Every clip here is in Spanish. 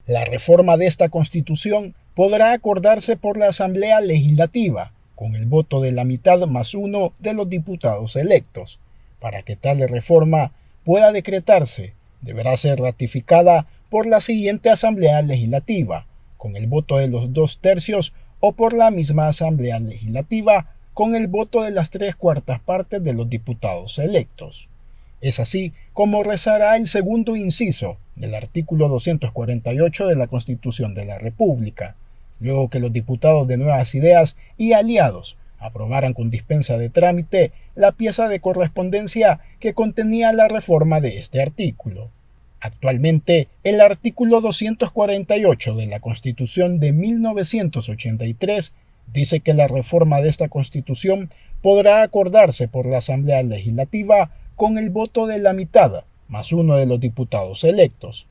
La reforma de esta Constitución podrá acordarse por la Asamblea Legislativa, con el voto de la mitad más uno de los diputados electos. Para que tal reforma pueda decretarse, deberá ser ratificada por la siguiente Asamblea Legislativa, con el voto de los 2/3 o por la misma Asamblea Legislativa, con el voto de las 3/4 partes de los diputados electos. Es así como rezará el segundo inciso del artículo 248 de la Constitución de la República, luego que los diputados de Nuevas Ideas y aliados aprobaran con dispensa de trámite la pieza de correspondencia que contenía la reforma de este artículo. Actualmente, el artículo 248 de la Constitución de 1983 dice que la reforma de esta Constitución podrá acordarse por la Asamblea Legislativa con el voto de la mitad más uno de los diputados electos.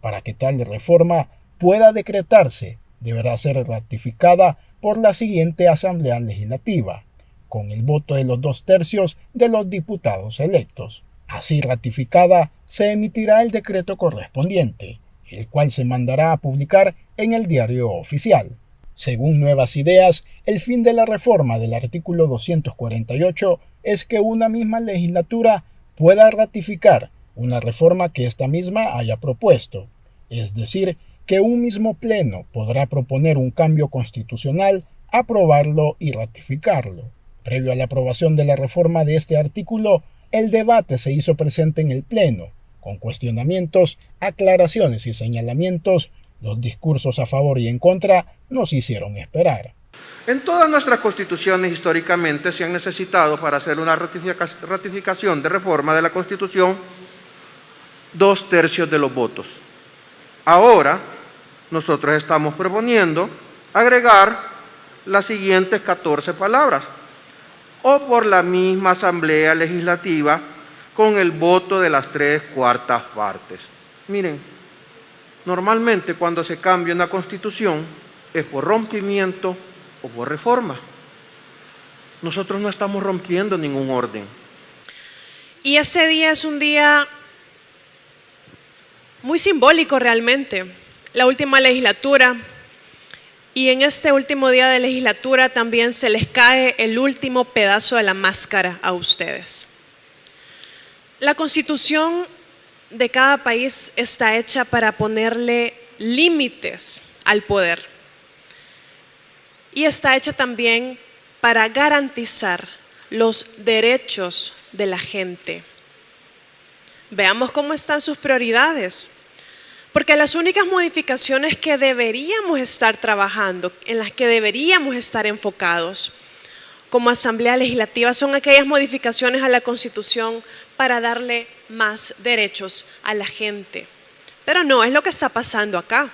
Para que tal reforma pueda decretarse, deberá ser ratificada por la siguiente Asamblea Legislativa, con el voto de los 2/3 de los diputados electos. Así ratificada, se emitirá el decreto correspondiente, el cual se mandará a publicar en el Diario Oficial. Según Nuevas Ideas, el fin de la reforma del artículo 248 es que una misma legislatura pueda ratificar una reforma que ésta misma haya propuesto, es decir, que un mismo pleno podrá proponer un cambio constitucional, aprobarlo y ratificarlo. Previo a la aprobación de la reforma de este artículo, el debate se hizo presente en el pleno, con cuestionamientos, aclaraciones y señalamientos. Los discursos a favor y en contra nos hicieron esperar. En todas nuestras constituciones históricamente se han necesitado para hacer una ratificación de reforma de la Constitución 2/3 de los votos. Ahora nosotros estamos proponiendo agregar las siguientes 14 palabras: o por la misma Asamblea Legislativa con el voto de las 3/4 partes. Miren, normalmente cuando se cambia una Constitución es por rompimiento o por reforma. Nosotros no estamos rompiendo ningún orden. Y ese día es un día muy simbólico realmente, la última legislatura, y en este último día de legislatura también se les cae el último pedazo de la máscara a ustedes. La Constitución de cada país está hecha para ponerle límites al poder y está hecha también para garantizar los derechos de la gente. Veamos cómo están sus prioridades, porque las únicas modificaciones que deberíamos estar trabajando, en las que deberíamos estar enfocados como Asamblea Legislativa, son aquellas modificaciones a la Constitución para darle más derechos a la gente. Pero no es lo que está pasando acá.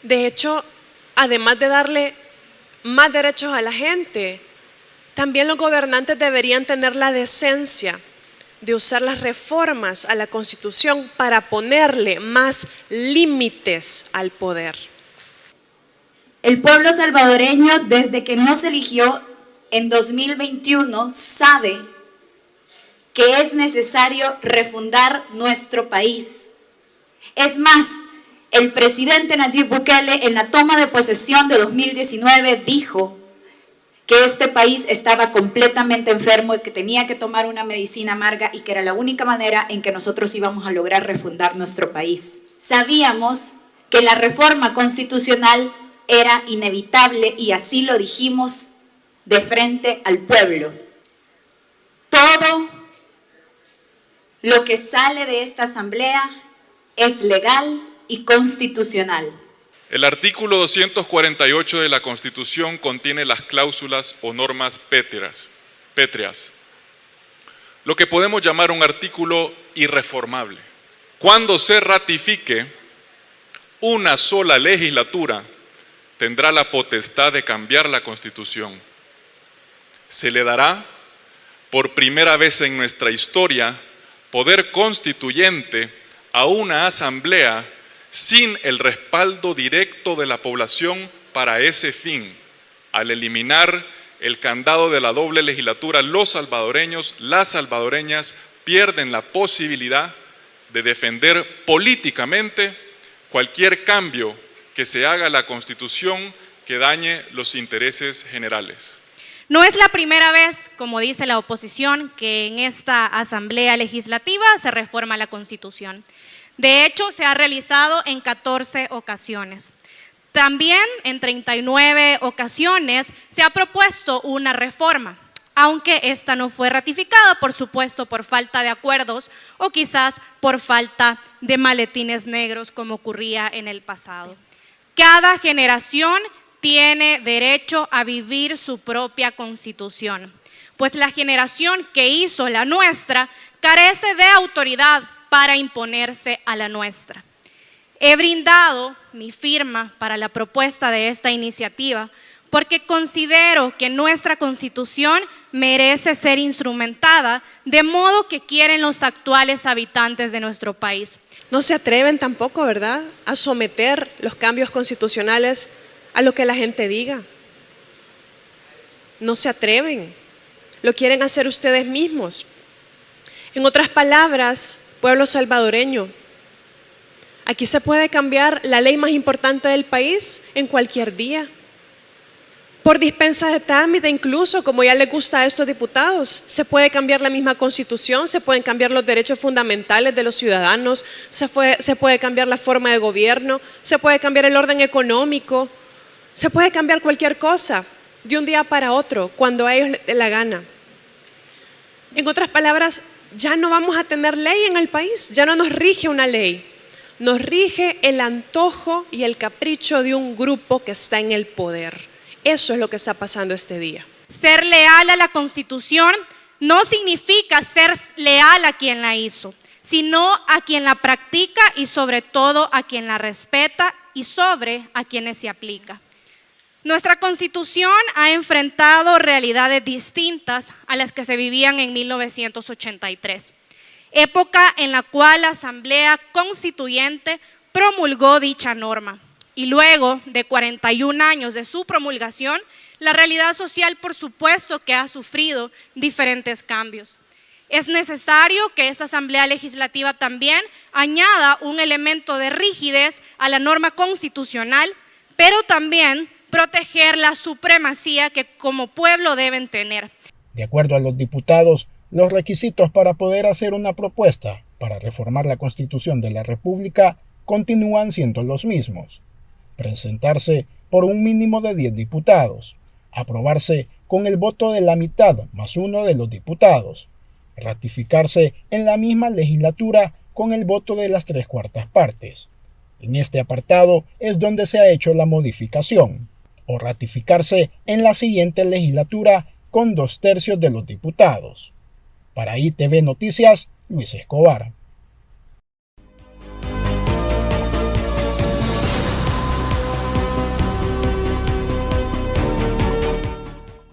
De hecho, además de darle más derechos a la gente, también los gobernantes deberían tener la decencia de usar las reformas a la Constitución para ponerle más límites al poder. El pueblo salvadoreño, desde que nos eligió en 2021, sabe que es necesario refundar nuestro país. Es más, el presidente Nayib Bukele en la toma de posesión de 2019 dijo que este país estaba completamente enfermo y que tenía que tomar una medicina amarga y que era la única manera en que nosotros íbamos a lograr refundar nuestro país. Sabíamos que la reforma constitucional era inevitable y así lo dijimos de frente al pueblo. Todo lo que sale de esta asamblea es legal y constitucional. El artículo 248 de la Constitución contiene las cláusulas o normas pétreas, lo que podemos llamar un artículo irreformable. Cuando se ratifique, una sola legislatura tendrá la potestad de cambiar la Constitución. Se le dará, por primera vez en nuestra historia, poder constituyente a una asamblea sin el respaldo directo de la población para ese fin. Al eliminar el candado de la doble legislatura, los salvadoreños, las salvadoreñas pierden la posibilidad de defender políticamente cualquier cambio que se haga a la Constitución que dañe los intereses generales. No es la primera vez, como dice la oposición, que en esta Asamblea Legislativa se reforma la Constitución. De hecho, se ha realizado en 14 ocasiones. También en 39 ocasiones se ha propuesto una reforma, aunque esta no fue ratificada, por supuesto, por falta de acuerdos o quizás por falta de maletines negros, como ocurría en el pasado. Cada generación tiene derecho a vivir su propia constitución, pues la generación que hizo la nuestra carece de autoridad para imponerse a la nuestra. He brindado mi firma para la propuesta de esta iniciativa porque considero que nuestra Constitución merece ser instrumentada de modo que quieren los actuales habitantes de nuestro país. No se atreven tampoco, ¿verdad?, a someter los cambios constitucionales a lo que la gente diga. No se atreven. Lo quieren hacer ustedes mismos. En otras palabras, pueblo salvadoreño, aquí se puede cambiar la ley más importante del país en cualquier día. Por dispensa de trámite, incluso, como ya les gusta a estos diputados, se puede cambiar la misma Constitución, se pueden cambiar los derechos fundamentales de los ciudadanos, se puede cambiar la forma de gobierno, se puede cambiar el orden económico, se puede cambiar cualquier cosa de un día para otro, cuando a ellos les dé la gana. En otras palabras, ya no vamos a tener ley en el país, ya no nos rige una ley, nos rige el antojo y el capricho de un grupo que está en el poder. Eso es lo que está pasando este día. Ser leal a la Constitución no significa ser leal a quien la hizo, sino a quien la practica y sobre todo a quien la respeta y sobre a quienes se aplica. Nuestra Constitución ha enfrentado realidades distintas a las que se vivían en 1983, época en la cual la Asamblea Constituyente promulgó dicha norma. Y luego de 41 años de su promulgación, la realidad social, por supuesto, que ha sufrido diferentes cambios. Es necesario que esta Asamblea Legislativa también añada un elemento de rigidez a la norma constitucional, pero también proteger la supremacía que como pueblo deben tener. De acuerdo a los diputados, los requisitos para poder hacer una propuesta para reformar la Constitución de la República continúan siendo los mismos. Presentarse por un mínimo de 10 diputados, aprobarse con el voto de la mitad más uno de los diputados, ratificarse en la misma legislatura con el voto de las 3/4 partes. En este apartado es donde se ha hecho la modificación, o ratificarse en la siguiente legislatura con 2/3 de los diputados. Para ITV Noticias, Luis Escobar.